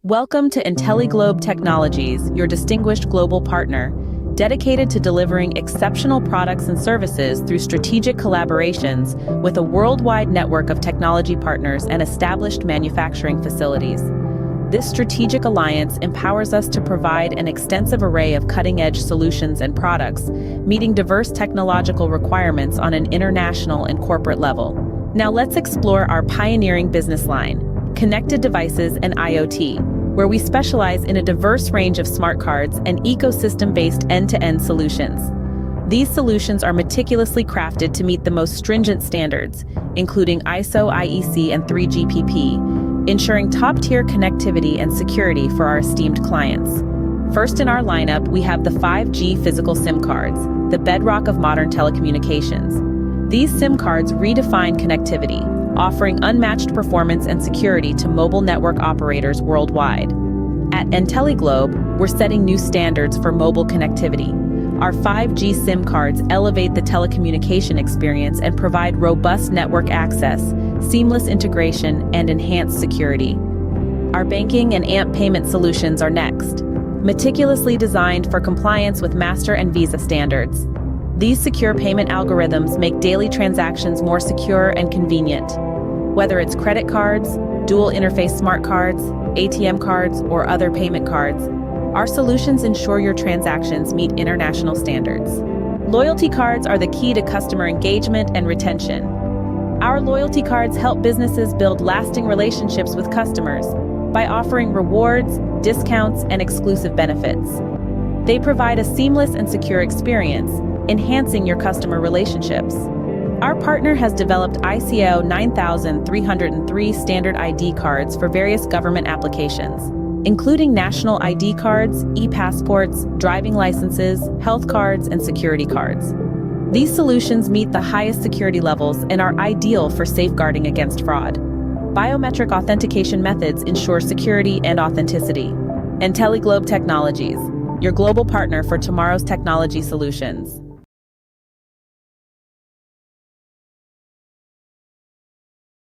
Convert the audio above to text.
Welcome to Enteliglobe Technologies, your distinguished global partner, dedicated to delivering exceptional products and services through strategic collaborations with a worldwide network of technology partners and established manufacturing facilities. This strategic alliance empowers us to provide an extensive array of cutting-edge solutions and products, meeting diverse technological requirements on an international and corporate level. Now let's explore our pioneering business line, Connected Devices and IoT, where we specialize in a diverse range of smart cards and ecosystem-based end-to-end solutions. These solutions are meticulously crafted to meet the most stringent standards, including ISO, IEC, and 3GPP, ensuring top-tier connectivity and security for our esteemed clients. First in our lineup, we have the 5G physical SIM cards, the bedrock of modern telecommunications. These SIM cards redefine connectivity, offering unmatched performance and security to mobile network operators worldwide. At Enteliglobe, we're setting new standards for mobile connectivity. Our 5G SIM cards elevate the telecommunication experience and provide robust network access, seamless integration, and enhanced security. Our banking and AMP payment solutions are next, meticulously designed for compliance with Master and Visa standards. These secure payment algorithms make daily transactions more secure and convenient. Whether it's credit cards, dual interface smart cards, ATM cards, or other payment cards, our solutions ensure your transactions meet international standards. Loyalty cards are the key to customer engagement and retention. Our loyalty cards help businesses build lasting relationships with customers by offering rewards, discounts, and exclusive benefits. They provide a seamless and secure experience, enhancing your customer relationships. Our partner has developed ICO 9303 standard ID cards for various government applications, including national ID cards, e-passports, driving licenses, health cards, and security cards. These solutions meet the highest security levels and are ideal for safeguarding against fraud. Biometric authentication methods ensure security and authenticity. Enteliglobe Technologies, your global partner for tomorrow's technology solutions.